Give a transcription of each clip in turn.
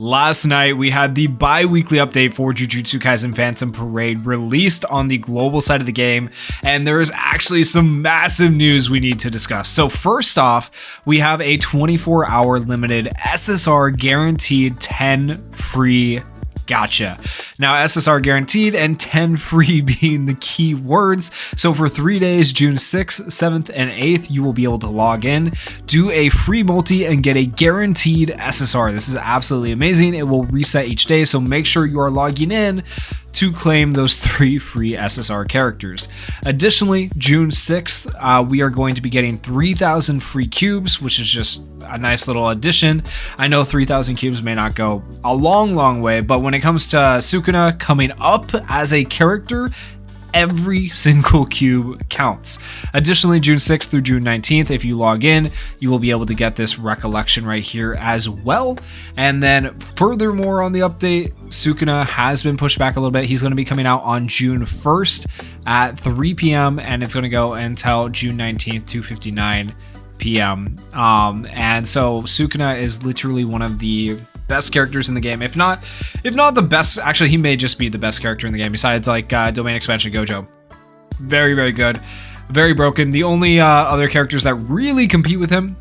Last night, we had the bi-weekly update for Jujutsu Kaisen Phantom Parade released on the global side of the game, and there is actually some massive news we need to discuss. So first off, we have a 24-hour limited SSR guaranteed 10 free gacha. Now, SSR guaranteed and 10 free being the key words. So for 3 days, June 6th, 7th, and 8th, you will be able to log in, do a free multi, and get a guaranteed SSR. This is absolutely amazing. It will reset each day, so make sure you are logging in to claim those 3 free SSR characters. Additionally, June 6th, we are going to be getting 3,000 free cubes, which is just a nice little addition. I know 3,000 cubes may not go a long way, but when it comes to Sukuna coming up as a character, every single cube counts. Additionally, June 6th through June 19th, if you log in, you will be able to get this recollection right here as well. And then furthermore on the update, Sukuna has been pushed back a little bit. He's going to be coming out on June 1st at 3 p.m. and it's going to go until June 19th, 2:59 p.m. And so Sukuna is literally one of the best characters in the game, if not the best. Actually, he may just be the best character in the game besides like domain expansion Gojo. Very good, very broken. The only other characters that really compete with him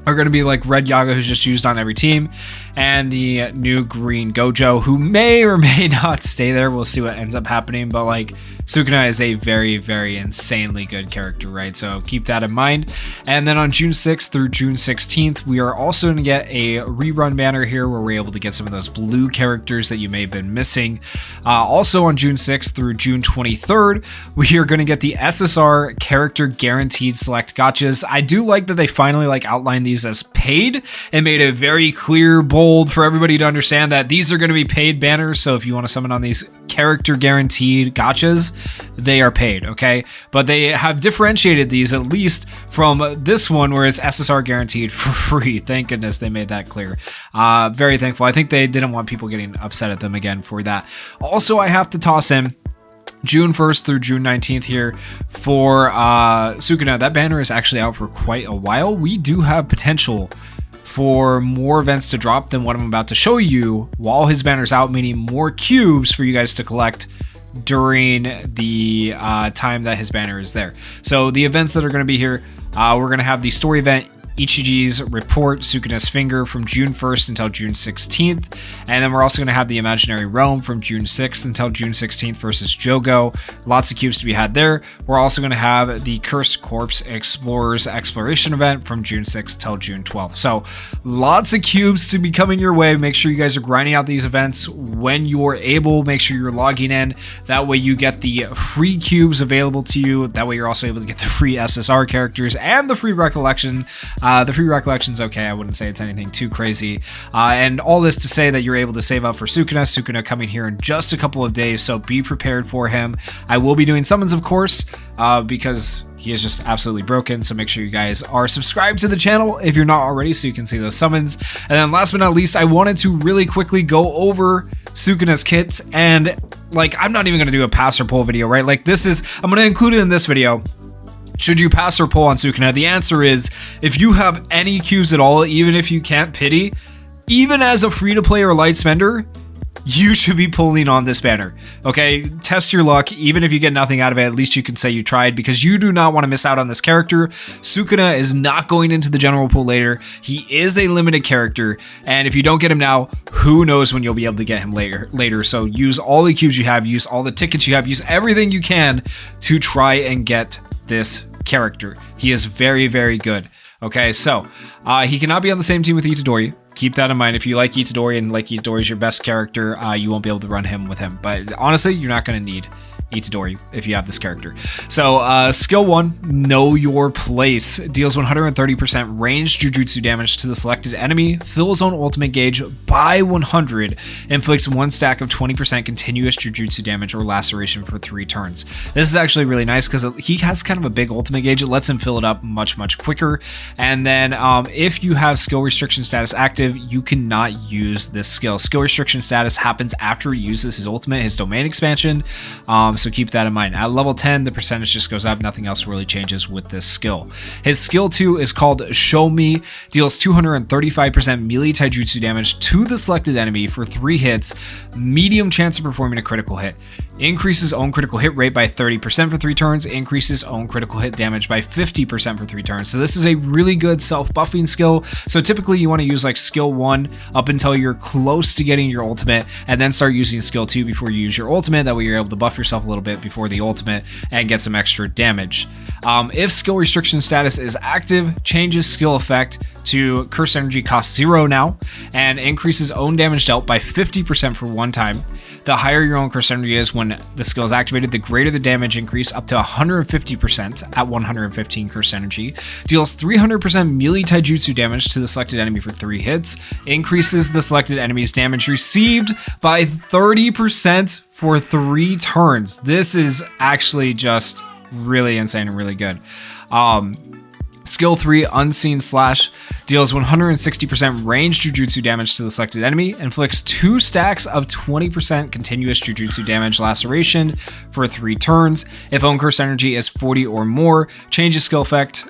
are going to be like Red Yaga, who's just used on every team, and the new green Gojo, who may or may not stay there. We'll see what ends up happening, but like Sukuna is a very insanely good character, right? So keep that in mind. And then on June 6th through June 16th, we are also going to get a rerun banner here where we're able to get some of those blue characters that you may have been missing. Also on June 6th through June 23rd, we are going to get the SSR character guaranteed select gachas. I do like that they finally like outlined these as paid and made it very clear, bold for everybody to understand that these are going to be paid banners. So if you want to summon on these character guaranteed gachas, they are paid, okay? But they have differentiated these at least from this one where it's SSR guaranteed for free. Thank goodness they made that clear. Very thankful. I think they didn't want people getting upset at them again for that. Also, I have to toss in June 1st through June 19th here for Sukuna. That banner is actually out for quite a while. We do have potential for more events to drop than what I'm about to show you while his banner's out, meaning more cubes for you guys to collect during the time that his banner is there. So the events that are going to be here, we're going to have the story event Ichiji's report, Sukuna's finger, from June 1st until June 16th. And then we're also going to have the Imaginary Realm from June 6th until June 16th versus Jogo. Lots of cubes to be had there. We're also going to have the Cursed Corpse Explorers Exploration event from June 6th till June 12th. So lots of cubes to be coming your way. Make sure you guys are grinding out these events when you're able. Make sure you're logging in. That way you get the free cubes available to you. That way you're also able to get the free SSR characters and the free recollection. The free recollection's okay. I wouldn't say it's anything too crazy. And all this to say that you're able to save up for Sukuna. Sukuna coming here in just a couple of days, so be prepared for him. I will be doing summons, of course, because he is just absolutely broken. So make sure you guys are subscribed to the channel if you're not already, so you can see those summons. And then last but not least, I wanted to really quickly go over Sukuna's kits. And like, I'm not even going to do a pass or pull video, right? Like I'm going to include it in this video. Should you pass or pull on Sukuna? The answer is, if you have any cubes at all, even if you can't pity, even as a free-to-play or light spender, you should be pulling on this banner, okay? Test your luck. Even if you get nothing out of it, at least you can say you tried, because you do not want to miss out on this character. Sukuna is not going into the general pool later. He is a limited character, and if you don't get him now, who knows when you'll be able to get him later. So use all the cubes you have, use all the tickets you have, use everything you can to try and get this character. He is very good. Okay, so he cannot be on the same team with Itadori. Keep that in mind. If you like Itadori and like Itadori is your best character, you won't be able to run him with him. But honestly, you're not going to need Itadori if you have this character. So skill 1, Know Your Place, deals 130% ranged jujutsu damage to the selected enemy, fills own ultimate gauge by 100, inflicts 1 stack of 20% continuous jujutsu damage or laceration for 3 turns. This is actually really nice because he has kind of a big ultimate gauge. It lets him fill it up much quicker. And then if you have skill restriction status active, you cannot use this skill. Skill restriction status happens after he uses his ultimate, his domain expansion. so keep that in mind. At level 10, the percentage just goes up. Nothing else really changes with this skill. His skill 2 is called Show Me, deals 235% melee taijutsu damage to the selected enemy for 3 hits, medium chance of performing a critical hit. Increases own critical hit rate by 30% for 3 turns, increases own critical hit damage by 50% for 3 turns. So this is a really good self-buffing skill. So typically you want to use like skill 1 up until you're close to getting your ultimate, and then start using skill 2 before you use your ultimate. That way you're able to buff yourself a little bit before the ultimate and get some extra damage. If skill restriction status is active, changes skill effect to curse energy cost 0 now, and increases own damage dealt by 50% for 1 time. The higher your own curse energy is when the skill is activated, the greater the damage increase, up to 150% at 115 curse energy. Deals 300% melee taijutsu damage to the selected enemy for 3 hits. Increases the selected enemy's damage received by 30% for 3 turns. This is actually just really insane and really good. Skill 3, Unseen Slash, deals 160% ranged jujutsu damage to the selected enemy, inflicts 2 stacks of 20% continuous jujutsu damage laceration for 3 turns. If own cursed energy is 40 or more, changes skill effect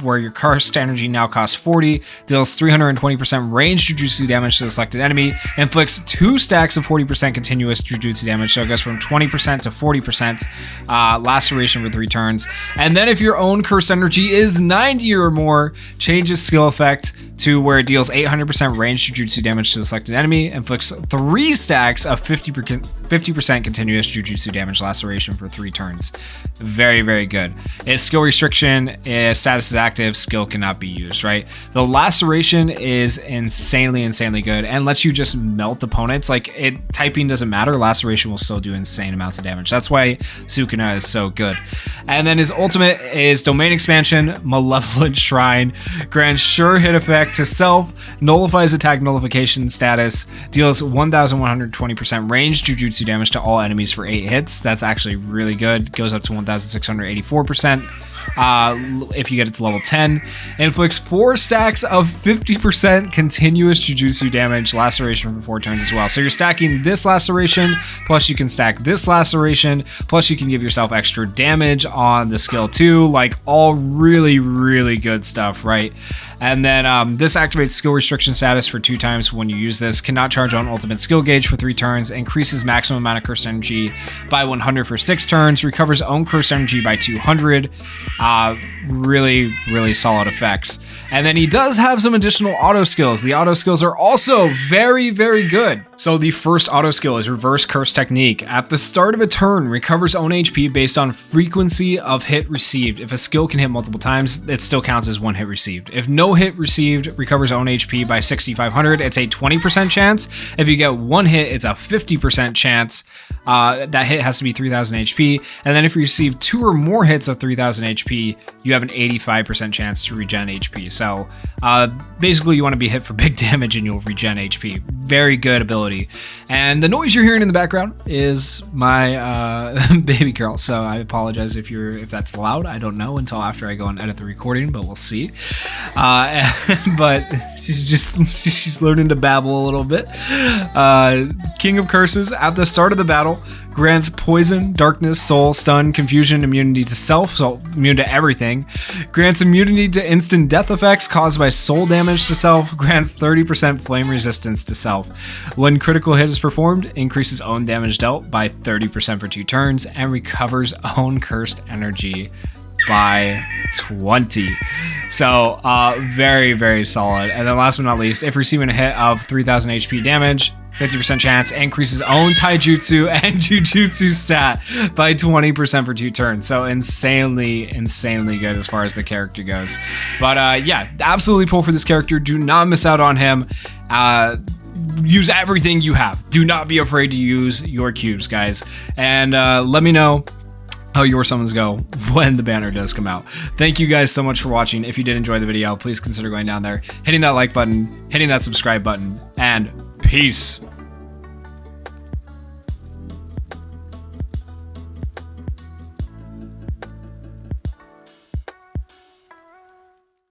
where your cursed energy now costs 40, deals 320% ranged jujutsu damage to the selected enemy, inflicts 2 stacks of 40% continuous jujutsu damage, so it goes from 20% to 40% laceration for 3 turns. And then if your own cursed energy is 90 or more, changes skill effect to where it deals 800% ranged jujutsu damage to the selected enemy, inflicts 3 stacks of 50% continuous jujutsu damage laceration for 3 turns. Very, very good. If skill restriction status is active, skill cannot be used, right? The laceration is insanely good and lets you just melt opponents. Like, typing doesn't matter, laceration will still do insane amounts of damage. That's why Sukuna is so good. And then his ultimate is Domain Expansion, Malevolent Shrine, grants sure hit effect to self, nullifies attack nullification status, deals 1120% ranged jujutsu damage to all enemies for 8 hits. That's actually really good. Goes up to 1684%. If you get it to level 10, inflicts 4 stacks of 50% continuous jujutsu damage laceration for 4 turns as well. So you're stacking this laceration, plus you can stack this laceration, plus you can give yourself extra damage on the skill 2, like all really good stuff, right? And then this activates skill restriction status for 2 times when you use this, cannot charge on ultimate skill gauge for 3 turns, increases maximum amount of curse energy by 100 for 6 turns, recovers own curse energy by 200. Really solid effects. And then he does have some additional auto skills. The auto skills are also very good. So the first auto skill is Reverse Curse Technique. At the start of a turn, recovers own HP based on frequency of hit received. If a skill can hit multiple times, it still counts as 1 hit received. If no hit received, recovers own HP by 6500. It's a 20% chance. If you get 1 hit, it's a 50% chance. That hit has to be 3000 HP. And then if you receive 2 or more hits of 3000 HP, you have an 85% chance to regen HP. So basically you want to be hit for big damage and you'll regen HP. Very good ability. And the noise you're hearing in the background is my baby girl. So I apologize if that's loud. I don't know until after I go and edit the recording, but we'll see. But she's learning to babble a little bit. King of Curses. At the start of the battle, grants poison, darkness, soul, stun, confusion, immunity to self, so immune to everything. Grants immunity to instant death effects caused by soul damage to self. Grants 30% flame resistance to self. When critical hit is performed, increases own damage dealt by 30% for 2 turns, and recovers own cursed energy by 20. So very solid. And then last but not least, if receiving a hit of 3000 HP damage, 50% chance, increases own taijutsu and jujutsu stat by 20% for 2 turns. So insanely good as far as the character goes. But yeah, absolutely pull for this character. Do not miss out on him. Use everything you have. Do not be afraid to use your cubes, guys. And let me know how your summons go when the banner does come out. Thank you guys so much for watching. If you did enjoy the video, please consider going down there, hitting that like button, hitting that subscribe button, and peace.